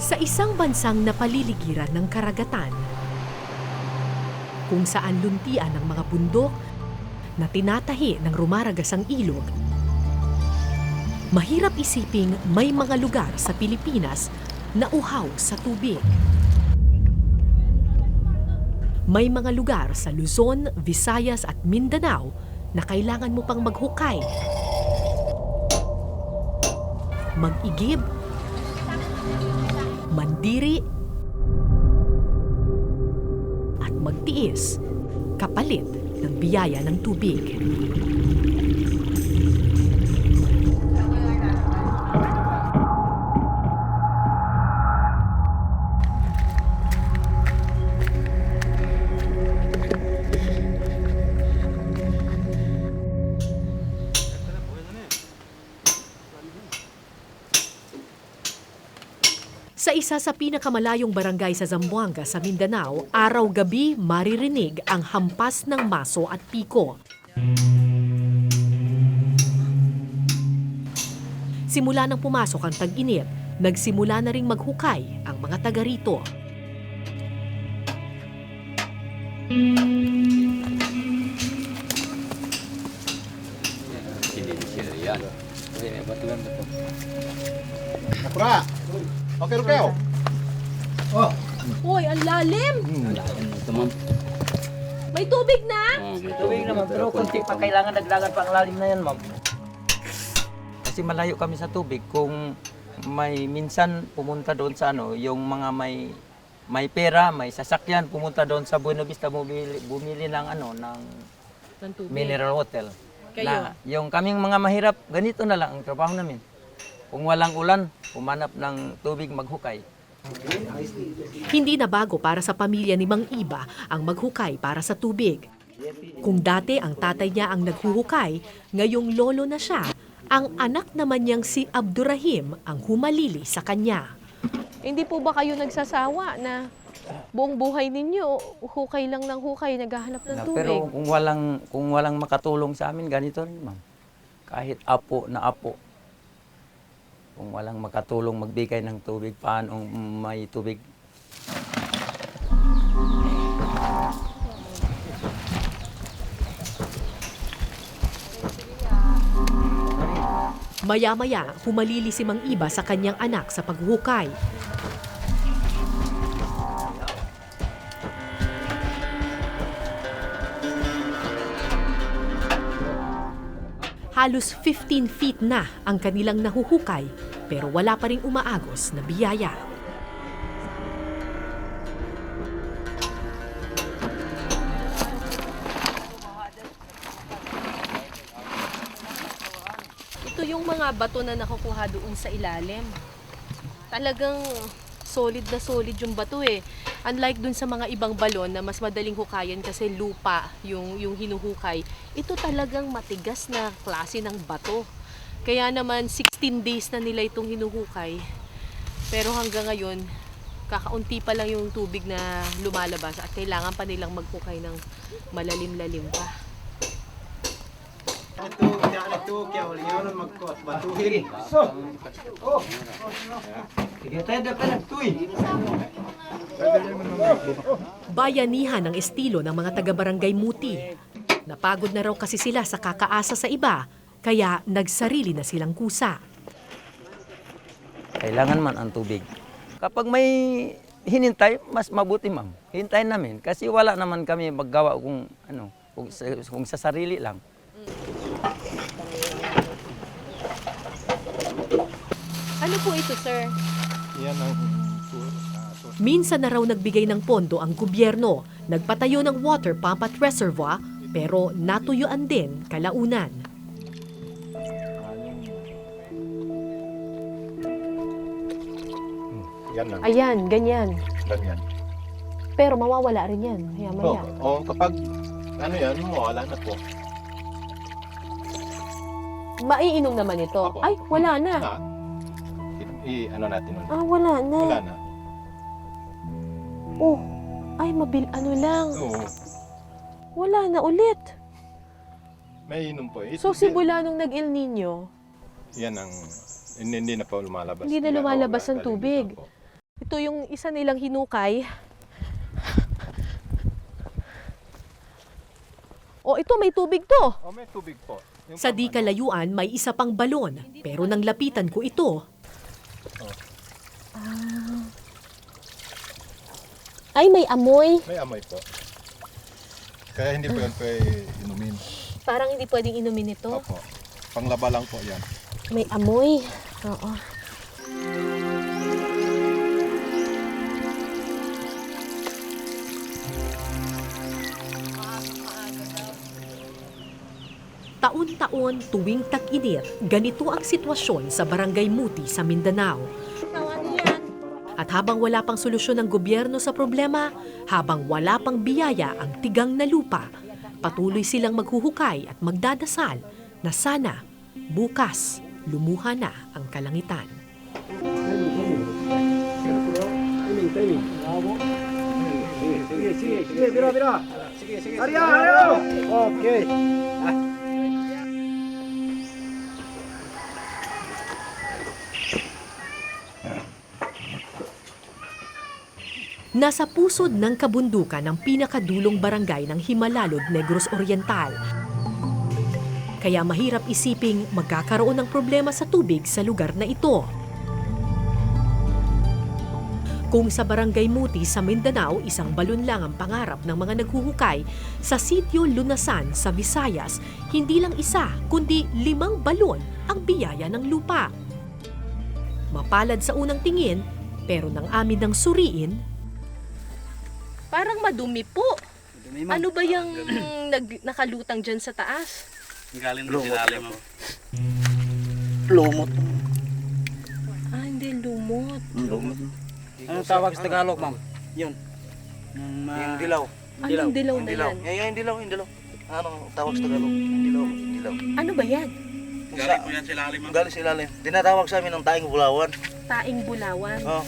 Sa isang bansang napaliligiran ng karagatan, kung saan luntian ng mga bundok na tinatahi ng rumaragasang ilog, mahirap isiping may mga lugar sa Pilipinas na uhaw sa tubig. May mga lugar sa Luzon, Visayas at Mindanao na kailangan mo pang maghukay, mag-igib, mandiri, at magtiis kapalit ng biyaya ng tubig. Sa isa sa pinakamalayong barangay sa Zamboanga sa Mindanao, araw-gabi maririnig ang hampas ng maso at piko. Simula nang pumasok ang tag-init, nagsimula na ring maghukay ang mga taga rito. Nakura! Okay, Rukeo! Oh! Hoy, ang lalim! May tubig na? May tubig naman, pero kunti pa kailangan dagdagan pa ang lalim na yan, ma'am. Kasi malayo kami sa tubig. Kung may minsan pumunta doon sa yung mga may pera, may sasakyan, pumunta doon sa Buena Vista, bumili ng Ng tubig. mineral water. Kayo? Na yung kaming mga mahirap, ganito na lang ang trabaho namin. Kung walang ulan, pumanap ng tubig maghukay. Hindi na bago para sa pamilya ni Mang Iba ang maghukay para sa tubig. Kung dati ang tatay niya ang naghuhukay, ngayong lolo na siya, ang anak naman niyang si Abdurrahim ang humalili sa kanya. Hindi po ba kayo nagsasawa na buong buhay ninyo, hukay lang ng hukay, naghahanap ng tubig? Pero kung walang makatulong sa amin, ganito rin, ma'am. Kahit apo na apo. Kung walang makatulong magbigay ng tubig, paano may tubig? Maya-maya, humalili si Mang Iba sa kanyang anak sa paghuhukay. Halos 15 feet na ang kanilang nahuhukay, pero wala pa ring umaagos na biyaya. Ito yung mga bato na nakukuha doon sa ilalim. Talagang solid na solid yung bato eh. Unlike dun sa mga ibang balon na mas madaling hukayan kasi lupa yung hinuhukay, ito talagang matigas na klase ng bato. Kaya naman 16 days na nila itong hinuhukay. Pero hanggang ngayon, kakaunti pa lang yung tubig na lumalabas at kailangan pa nilang maghukay ng malalim-lalim pa. Bayanihan ang estilo ng mga taga-barangay Muti. Napagod na raw kasi sila sa kakaasa sa iba, kaya nagsarili na silang kusa. Kailangan man ang tubig. Kapag may hinintay, mas mabuti, ma'am. Hintayin namin kasi wala naman kami maggawa kung sa sarili lang. Ano po ito, sir? Yan ang Minsan na raw nagbigay ng pondo ang gobyerno, nagpatayo ng water pump at reservoir, pero natuyuan din kalaunan. yan lang. Ayan, ganyan. Ganyan. Pero mawawala rin yan, maya-maya. Kapag yan, mawala na po. Maiinom naman ito. Opo. Ay, wala na. Natin ulit. Ah, wala na. Wala na. Oh, ay, ano lang. Oo. Wala na ulit. May inom po. So, simula nung nag-El Nino, Yan ang hindi na po lumalabas. Hindi na lumalabas ang tubig. Ito yung isa nilang hinukay. O ito, may tubig to. Oh, may tubig po. Yung Sa di kalayuan, may isa pang balon. Pero nang lapitan ko ito, Ay, may amoy. May amoy po. Kaya hindi po yan pwede inumin. Parang hindi pwedeng inumin ito. Opo. Panglaba lang po yan. May amoy. Oo. taon-taon tuwing tag-init, ganito ang sitwasyon sa Barangay Muti sa Mindanao. At habang wala pang solusyon ng gobyerno sa problema, habang wala pang biyaya ang tigang na lupa, patuloy silang maghuhukay at magdadasal na sana bukas lumuha na ang kalangitan. Okay. Nasa pusod ng kabundukan ng pinakadulong barangay ng Himalalod, Negros Oriental. Kaya mahirap isiping magkakaroon ng problema sa tubig sa lugar na ito. Kung sa Barangay Muti sa Mindanao, isang balon lang ang pangarap ng mga naghuhukay, sa Sitio Lunasan sa Visayas, hindi lang isa kundi 5 balon ang biyaya ng lupa. Mapalad sa unang tingin, pero nang amin ng suriin, Parang madumi po. Ano ba yung nakalutang dyan sa taas? Galing doon sila mo. Lumot. Ah, hindi, lumot. Lumot. Anong tawag sa Tagalog, ma'am? Yun. Yung dilaw. Anong dilaw na yan? Yung dilaw, yung dilaw. Anong tawag sa Tagalog? Dilaw, dilaw. Ano ba yan? Galing po yan sila mo. Galing sa ilalim. Tinatawag sa amin ng taing bulawan. Taing bulawan. Oh.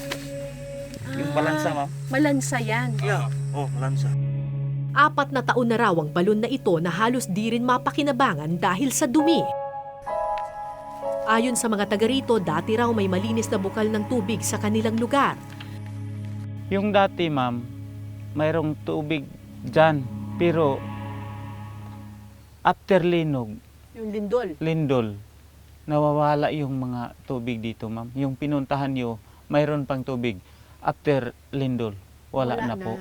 Yung balansa, ma'am. Malansa yan. Yeah. Oh, balansa. 4 na taon na raw ang balon na ito na halos di rin mapakinabangan dahil sa dumi. Ayon sa mga taga rito, dati raw may malinis na bukal ng tubig sa kanilang lugar. Yung dati, ma'am, mayroong tubig dyan. Pero after linog, Yung lindol, nawawala yung mga tubig dito, ma'am. Yung pinuntahan nyo, mayroon pang tubig. After lindol, wala na po.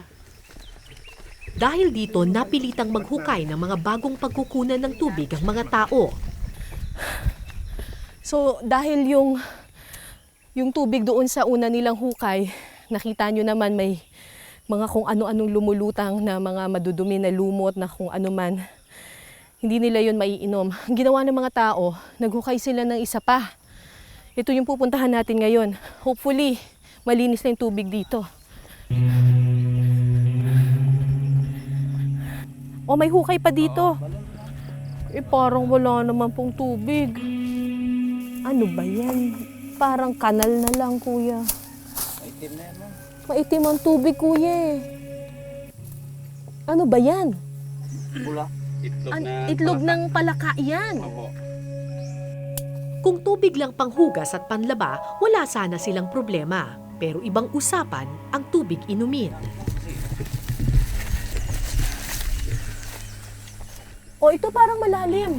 Dahil dito, napilitang maghukay ng mga bagong pagkukunan ng tubig ang mga tao. So, dahil yung tubig doon sa una nilang hukay, nakita nyo naman may mga kung ano-anong lumulutang na mga madudumi na lumot na kung ano man. Hindi nila yun maiinom. Ang ginawa ng mga tao, naghukay sila ng isa pa. Ito yung pupuntahan natin ngayon. Hopefully, malinis na yung tubig dito. O, may hukay pa dito. Eh, parang wala naman pong tubig. Ano ba yan? Parang kanal na lang, kuya. Maitim na yan, ma'am. Maitim ang tubig, kuya eh. Ano ba yan? Bula. Itlog ng palaka yan. Kung tubig lang panghugas at panlaba, wala sana silang problema. Pero ibang usapan ang tubig inumin. O, ito parang malalim.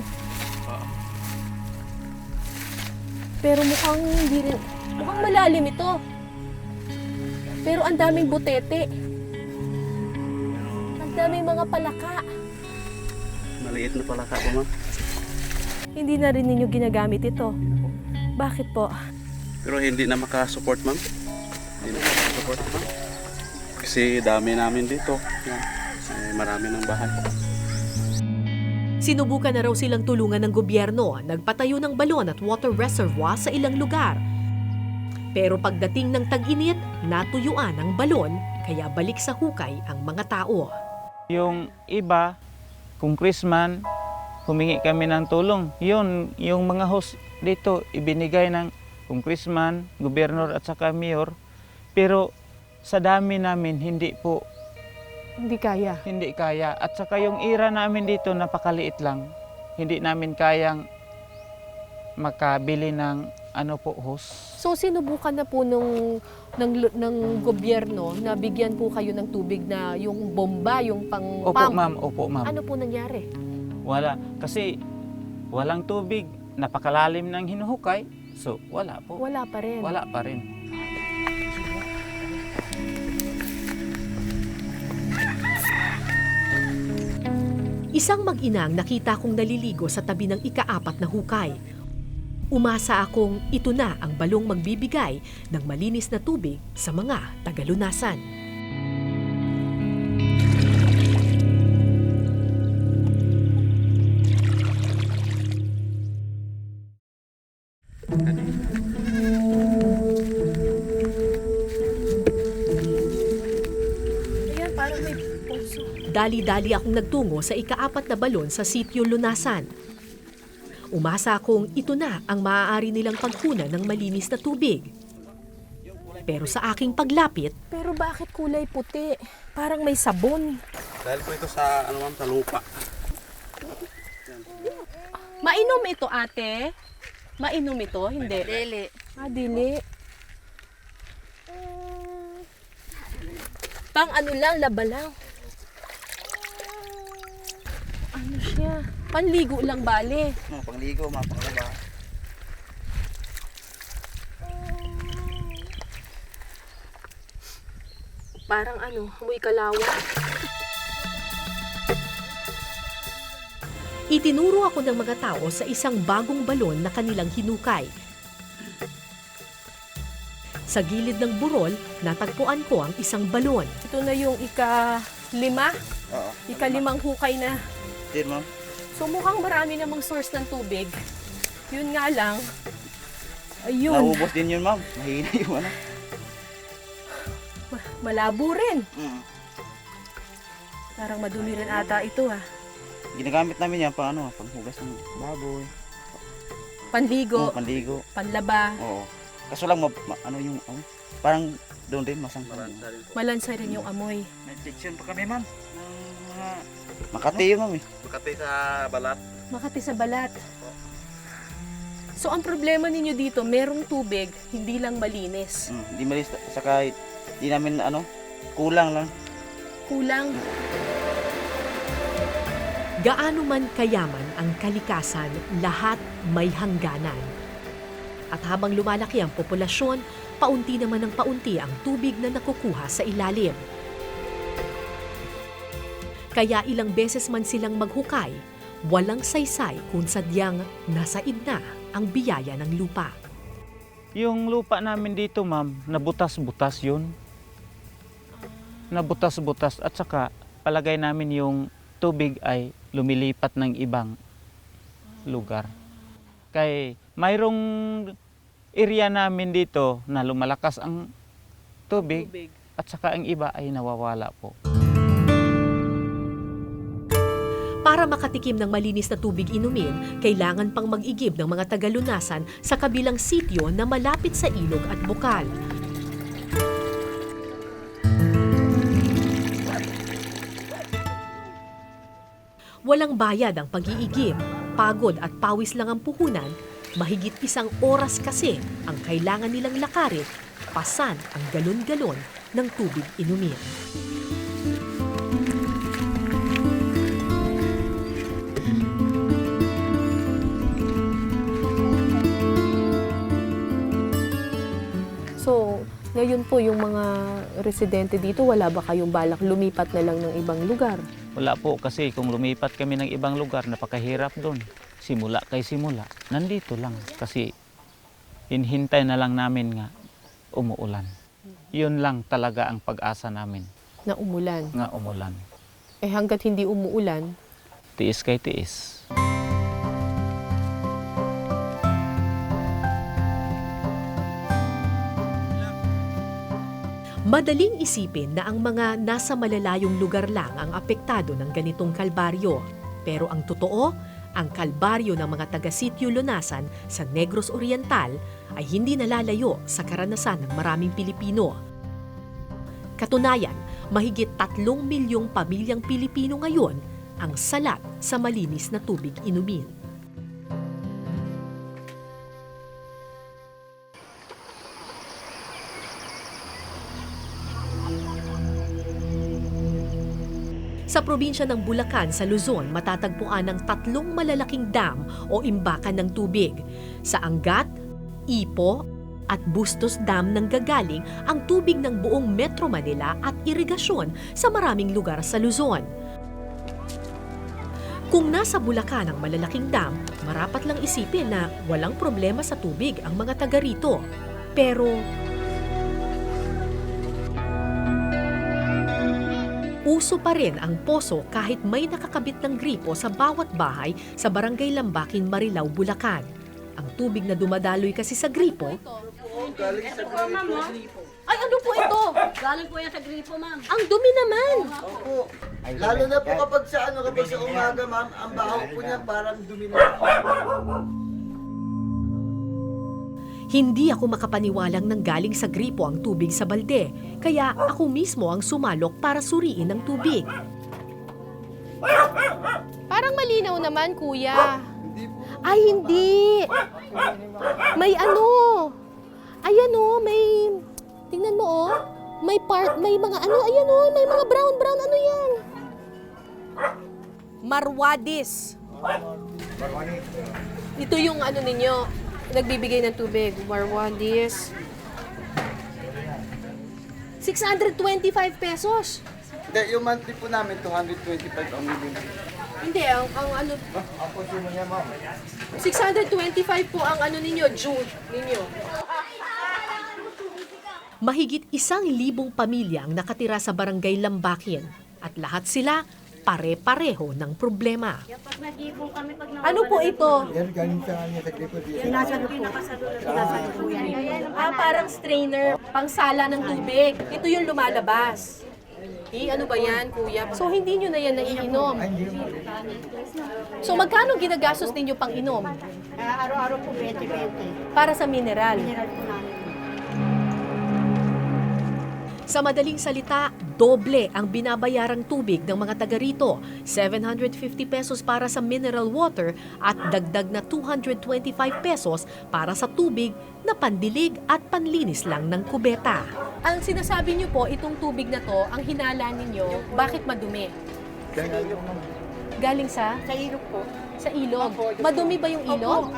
Pero mukhang hindi rin. Mukhang malalim ito. Pero ang daming butete. Ang daming mga palaka. Maliit na pala ka po, ma'am. Hindi na rin ninyo ginagamit ito. Bakit po? Pero hindi na makasupport, ma'am. Hindi na makasupport, ma'am. Kasi dami namin dito. Yan. Marami ng bahay. Sinubukan na raw silang tulungan ng gobyerno, nagpatayo ng balon at water reservoir sa ilang lugar. Pero pagdating ng tag-init, natuyuan ang balon, kaya balik sa hukay ang mga tao. Yung iba, kung Christmas, humingi kami ng tulong. Yun, yung mga host dito, ibinigay ng kung Christmas, gobernador at saka mayor. Pero sa dami namin, hindi kaya. At saka yung ira namin dito, napakaliit lang. Hindi namin kayang makabili ng hose. So sinubukan na po ng gobyerno na bigyan po kayo ng tubig na yung bomba, yung Opo, pang-pump. ma'am. Opo, ma'am. Ano po nangyari? Wala. Kasi walang tubig. Napakalalim ng hinuhukay. So, wala po. Wala pa rin. Wala pa rin. Isang mag-inang nakita kong naliligo sa tabi ng ika-4 na hukay. Umasa akong ito na ang balong magbibigay ng malinis na tubig sa mga tagalunasan. Ayan, parang may puso. Dali-dali akong nagtungo sa ika-4 na balon sa sitio Lunasan. Umasa akong ito na ang maaari nilang pagkunan ng malinis na tubig. Pero sa aking paglapit, Pero bakit kulay puti? Parang may sabon. Dahil po ito sa, ma'am, sa lupa. Mainom ito, ate? Mainom ito? Hindi. Dili. Ah, dili. Pang ano lang, laba lang. Ano siya? Panligo lang bale. Pangligo, mapanglaba. Parang ano, amoy kalawa. itinuro ako ng mga tao sa isang bagong balon na kanilang hinukay. Sa gilid ng burol, natagpuan ko ang isang balon. Ito na yung ika-5. Oo. Ika-5 hukay na. Din, ma'am. So mukhang marami namang source ng tubig. Yun nga lang. Ayun. Naubos din yun, ma'am. Mahina yung ano. Malabo rin. Mm. Parang madumi rin ata ito ha. Ginagamit namin yan pang ano, panghugas ng baboy. Panligo, Panligo. panlaba, Oo. Kaso lang, ano yung, parang doon din masangkang. malansa rin yung amoy. May section pa kami, ma'am. Ng mga... Makati yun, ma'am eh. Makati sa balat. Makati sa balat. So ang problema ninyo dito, merong tubig, hindi lang malinis. Hindi malis, saka di namin ano, kulang lang. Kulang. Gaano man kayaman ang kalikasan, lahat may hangganan. At habang lumalaki ang populasyon, paunti naman ng paunti ang tubig na nakukuha sa ilalim. Kaya ilang beses man silang maghukay, walang saysay kung sadyang nasaid na ang biyaya ng lupa. Yung lupa namin dito, ma'am, nabutas-butas yun. Nabutas-butas at saka palagay namin yung tubig ay lumilipat ng ibang lugar. Kay mayroong area namin dito na lumalakas ang tubig at saka ang iba ay nawawala po. Para makatikim ng malinis na tubig inumin, kailangan pang mag-igib ng mga tagalunasan sa kabilang sityo na malapit sa ilog at bukal. Walang bayad ang pag-iigib, pagod at pawis lang ang puhunan, mahigit 1 oras kasi ang kailangan nilang lakarin, pasan ang galon-galon ng tubig inumin. So, ngayon po yung mga residente dito, wala ba kayong balak lumipat na lang ng ibang lugar? Wala po kasi kung lumipat kami ng ibang lugar, napakahirap doon. Simula kay simula, nandito lang kasi hinhintay na lang namin nga umuulan. Yun lang talaga ang pag-asa namin, Na umulan. nga umulan. Eh hanggat hindi umuulan, Tiis kay tiis. Madaling isipin na ang mga nasa malalayong lugar lang ang apektado ng ganitong kalbaryo. Pero ang totoo, ang kalbaryo ng mga taga-sityo Lunasan sa Negros Oriental ay hindi nalalayo sa karanasan ng maraming Pilipino. Katunayan, mahigit 3 milyong pamilyang Pilipino ngayon ang salat sa malinis na tubig inumin. Sa probinsya ng Bulacan sa Luzon, matatagpuan ang 3 malalaking dam o imbakan ng tubig. Sa Angat, Ipo, at Bustos Dam nanggagaling ang tubig ng buong Metro Manila at irigasyon sa maraming lugar sa Luzon. Kung nasa Bulacan ang malalaking dam, marapat lang isipin na walang problema sa tubig ang mga taga rito. Pero uso pa rin ang poso kahit may nakakabit ng gripo sa bawat bahay sa Barangay Lambakin, Marilao, Bulacan. Ang tubig na dumadaloy kasi sa gripo, Ay, ano po ito? Galing po yan sa gripo, ma'am. Ang dumi naman. Opo. Lalo na po kapag sa umaga, ma'am, ang baho po niya parang dumi na. hindi ako makapaniwalang nanggaling sa gripo ang tubig sa balde, kaya ako mismo ang sumalok para suriin ang tubig. Parang malinaw naman, kuya. Ay, hindi. May ano. Ayan o, may... Tingnan mo oh. May mga ano, ayan o, may mga brown, ano yan? Marwadis. Ito yung ano ninyo, nagbibigay ng tubig. Marwadis. 625 pesos. Hindi, yung monthly po namin, 225 ang minimum. Hindi, ang ano, Ang consumo niya, ma'am. 625 po ang ano ninyo, June ninyo. Mahigit 1,000 pamilya ang nakatira sa Barangay Lambakin at lahat sila pare-pareho ng problema. Pag nag-ipon kami, pag Ano po ito? Yan, galing sa kanya sa gripo dito. Sinasagot po yan. Parang strainer, pangsala ng tubig. Ito yung lumalabas. Ano ba yan, kuya? So, hindi nyo na yan naiinom. So, magkano ginagastos ninyo pang inom? Araw-araw po 20-20. Para sa mineral. Mineral po namin. Sa madaling salita, doble ang binabayarang tubig ng mga taga rito. 750 pesos para sa mineral water at dagdag na 225 pesos para sa tubig na pandilig at panlinis lang ng kubeta. Ang sinasabi nyo po, itong tubig na to, ang hinala ninyo, bakit madumi? Galing sa? Sa ilog po. Sa ilog. Madumi ba yung ilog?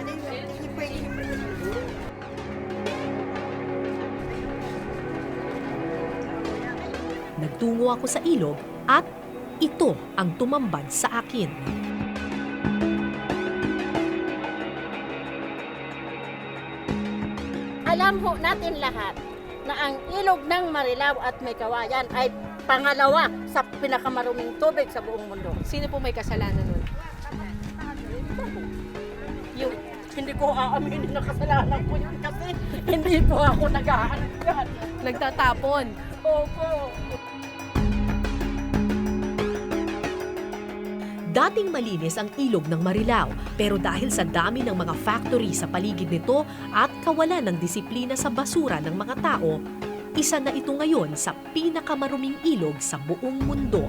Nagtungo ako sa ilog at ito ang tumambad sa akin. Alam ho natin lahat na ang ilog ng Marilao at May Kawayan ay pangalawa sa pinakamaruming tubig sa buong mundo. Sino po may kasalanan nun? Yung Hindi ko aaminin na kasalanan ko yun kasi hindi po ako nag-aanap yan. nagtatapon. Opo. Dating malinis ang ilog ng Marilao, pero dahil sa dami ng mga factory sa paligid nito at kawalan ng disiplina sa basura ng mga tao, isa na ito ngayon sa pinakamaruming ilog sa buong mundo.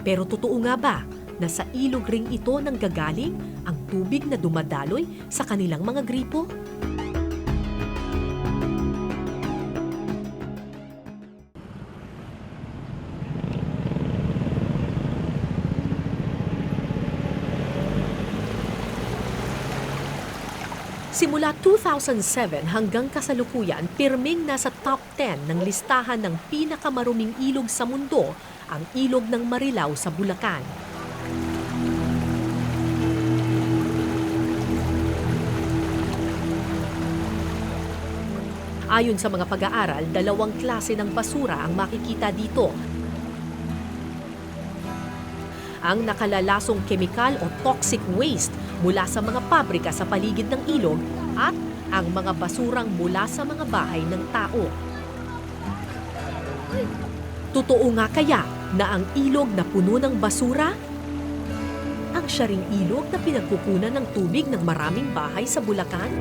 Pero totoo nga ba na sa ilog ring ito nanggagaling ang tubig na dumadaloy sa kanilang mga gripo? Simula 2007 hanggang kasalukuyan, pirming nasa top 10 ng listahan ng pinakamaruming ilog sa mundo ang ilog ng Marilao sa Bulacan. Ayon sa mga pag-aaral, 2 klase ng basura ang makikita dito. Ang nakalalasong kemikal o toxic waste mula sa mga pabrika sa paligid ng ilog at ang mga basurang mula sa mga bahay ng tao. Totoo nga kaya na ang ilog na puno ng basura? Ang siya ring ilog na pinagkukunan ng tubig ng maraming bahay sa Bulacan?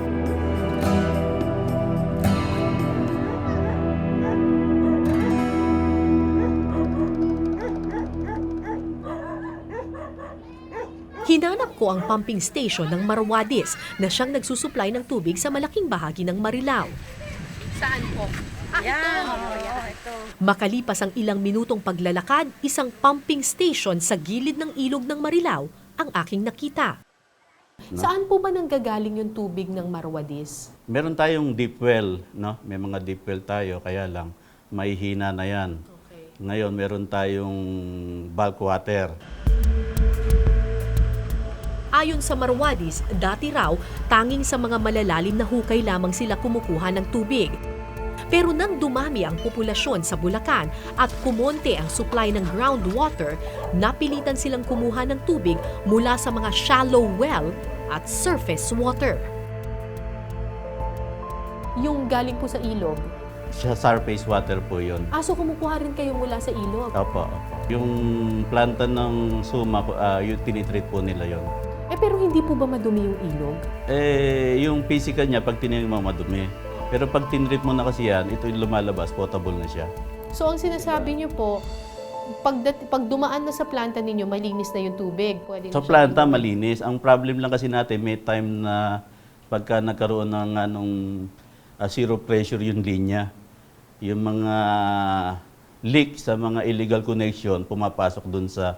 Hinanap ko ang pumping station ng Marwadis na siyang nagsusupply ng tubig sa malaking bahagi ng Marilao. Saan po? Makalipas ang ilang minutong paglalakad, isang pumping station sa gilid ng ilog ng Marilao ang aking nakita. Saan po ba nanggagaling yung tubig ng Marwadis? Meron tayong deep well, no? May mga deep well tayo, kaya lang may hina na yan. Ngayon, meron tayong bulk water. Ayon sa Marwadis, dati raw, tanging sa mga malalalim na hukay lamang sila kumukuha ng tubig. Pero nang dumami ang populasyon sa Bulacan at kumonte ang supply ng groundwater, napilitan silang kumuha ng tubig mula sa mga shallow well at surface water. Yung galing po sa ilog. Sa surface water po yun. So kumukuha rin kayo mula sa ilog? Opo, opo. Yung planta ng suma, yung tinitreat po nila yon. Pero hindi po ba madumi yung ilog? Yung physical niya, pag tinayin mo, madumi. Pero pag tinrip mo na kasi yan, ito yung lumalabas, potable na siya. So ang sinasabi niyo po, pag dumaan na sa planta ninyo, malinis na yung tubig? Pwede na Sa planta, malinis. Ang problem lang kasi natin, may time na pagka nagkaroon ng zero pressure yung linya, yung mga leak sa mga illegal connection, pumapasok dun sa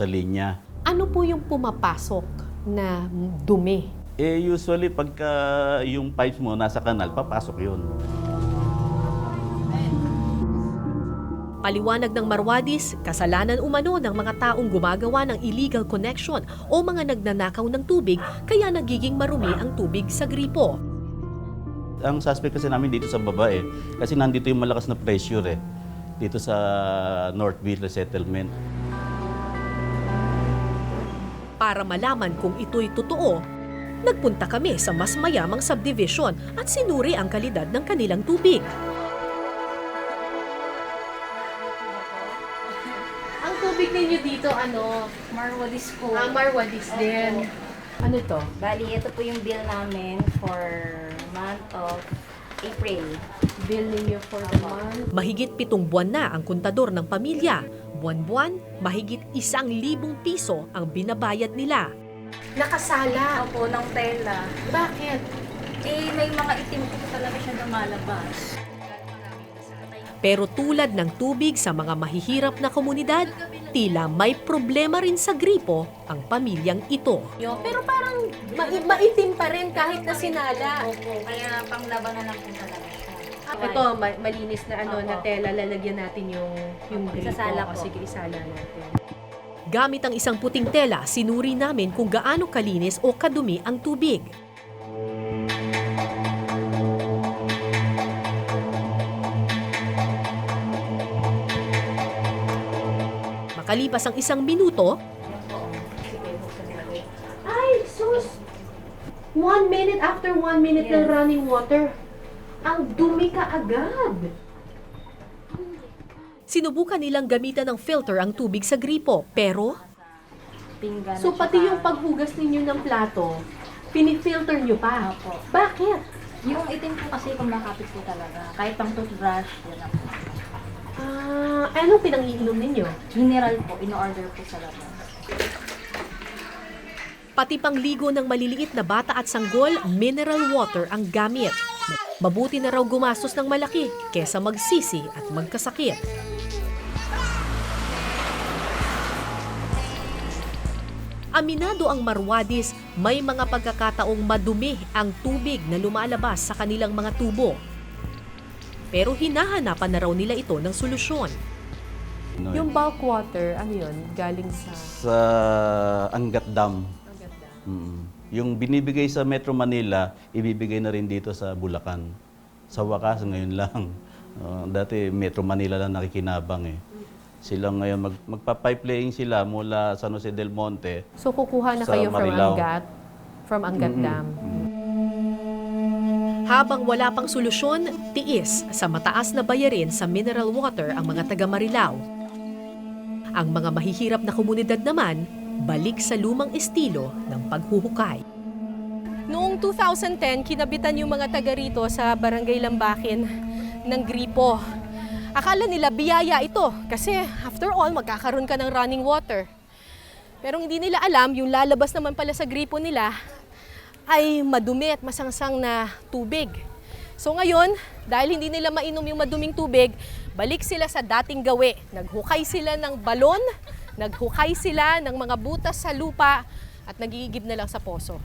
linya. Ano po yung pumapasok na dumi? Usually, pagka yung pipes mo nasa kanal, papasok yun. Paliwanag ng Marwadis, kasalanan umano ng mga taong gumagawa ng illegal connection o mga nagnanakaw ng tubig kaya nagiging marumi ang tubig sa gripo. Ang suspect kasi namin dito sa baba kasi nandito yung malakas na pressure dito sa Northville Resettlement. Para malaman kung ito'y totoo, nagpunta kami sa mas mayamang subdivision at sinuri ang kalidad ng kanilang tubig. Ang tubig ninyo dito, Marwadis po. Marwadis din. Ano to? Bali, ito po yung bill namin for month of April. Bill ninyo for the month? Mahigit 7 buwan na ang kontador ng pamilya. Buwan-buwan, mahigit 1,000 piso ang binabayad nila. Nakasala. Opo, ng tela. Bakit? May mga itim po talaga siya lumalabas. Pero tulad ng tubig sa mga mahihirap na komunidad, tila may problema rin sa gripo ang pamilyang ito. Pero parang maitim pa rin kahit na sinala. Opo, kaya panglaban na lang po talaga siya. Ito, malinis na na tela. Lalagyan natin yung gripo. Isasala po. Sige, isala natin. Gamit ang isang puting tela, sinuri namin kung gaano kalinis o kadumi ang tubig. Makalipas ang 1 minuto, Ay, sus! 1 minute after 1 minute ng running water. Ang dumi ka agad. sinubukan nilang gamitan ng filter ang tubig sa gripo, pero Pinggan So pati yung paghugas ninyo ng plato, pinifilter nyo pa? Opo. Bakit? Yung itim po kasi kumakapit po talaga. Kahit pang toothbrush, yun na po. Anong pinangiinom ninyo? Mineral po, in-order po sa labas. pati pangligo ng maliliit na bata at sanggol, mineral water ang gamit. Mabuti na raw gumastos ng malaki kesa magsisi at magkasakit. Aminado ang Marwadis, may mga pagkakataong madumi ang tubig na lumalabas sa kanilang mga tubo. Pero hinahanapan na raw nila ito ng solusyon. Yung bulk water, ano yun? Galing Sa Angat Dam. Yung binibigay sa Metro Manila, ibibigay na rin dito sa Bulacan. Sa wakas, ngayon lang. Dati Metro Manila lang nakikinabang Sila ngayon, magpa-pipelaying sila mula San Jose del Monte. So kukuha na Sa kayo Marilao. from Angat Dam. Habang wala pang solusyon, tiis sa mataas na bayarin sa mineral water ang mga taga Marilao. Ang mga mahihirap na komunidad naman, balik sa lumang estilo ng paghuhukay. Noong 2010, kinabitan yung mga taga rito sa Barangay Lambakin ng gripo. Akala nila biyaya ito kasi after all, magkakaroon ka ng running water. Pero hindi nila alam, yung lalabas naman pala sa gripo nila ay madumi at masangsang na tubig. So ngayon, dahil hindi nila mainom yung maduming tubig, balik sila sa dating gawi. Naghukay sila ng balon, naghukay sila ng mga butas sa lupa at nagigib na lang sa poso.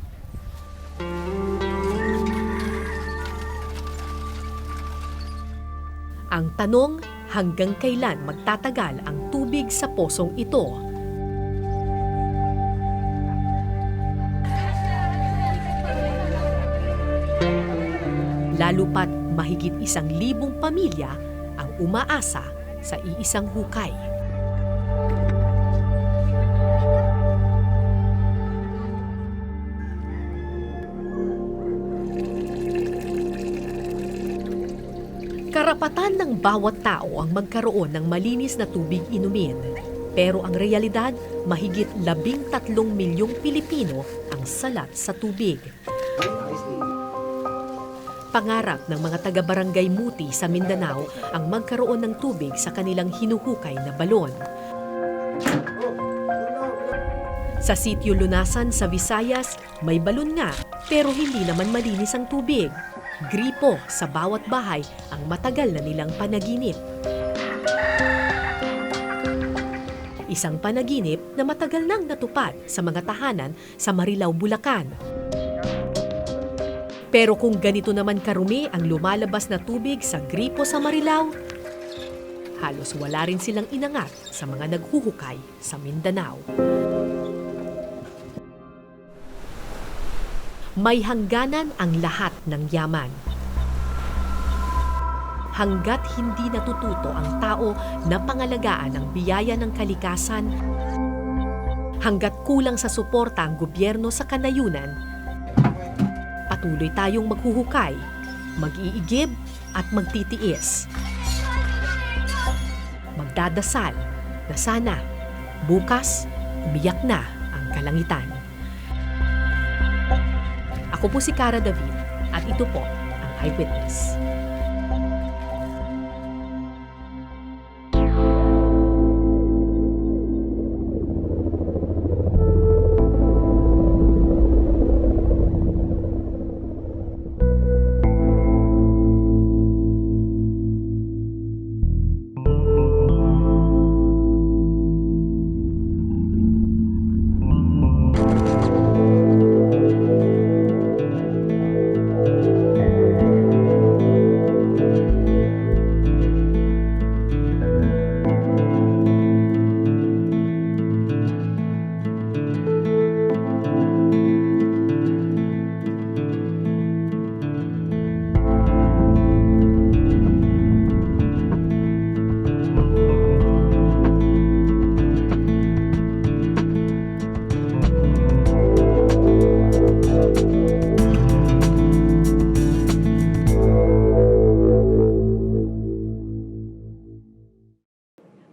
Ang tanong, hanggang kailan magtatagal ang tubig sa posong ito? Lalo pat mahigit 1,000 pamilya ang umaasa sa iisang hukay. Karapatan ng bawat tao ang magkaroon ng malinis na tubig inumin. Pero ang realidad, mahigit 13 milyong Pilipino ang salat sa tubig. Pangarap ng mga taga-barangay Muti sa Mindanao ang magkaroon ng tubig sa kanilang hinuhukay na balon. Sa sitio Lunasan sa Visayas, may balon nga pero hindi naman malinis ang tubig. Gripo sa bawat bahay ang matagal na nilang panaginip. Isang panaginip na matagal nang natupad sa mga tahanan sa Marilao, Bulacan. Pero kung ganito naman karumi ang lumalabas na tubig sa gripo sa Marilao, halos wala rin silang inangat sa mga naghuhukay sa Mindanao. May hangganan ang lahat ng yaman. Hanggat hindi natututo ang tao na pangalagaan ang biyaya ng kalikasan, hanggat kulang sa suporta ang gobyerno sa kanayunan, patuloy tayong maghuhukay, mag-iigib at magtitiis. Magdadasal na sana bukas umiyak na ang kalangitan. Ako po si Cara David at ito po ang Eyewitness.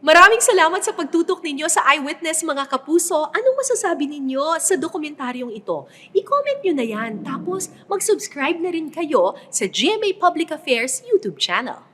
Maraming salamat sa pagtutok ninyo sa Eyewitness, mga kapuso. Anong masasabi ninyo sa dokumentaryong ito? I-comment nyo na yan. Tapos mag-subscribe na rin kayo sa GMA Public Affairs YouTube channel.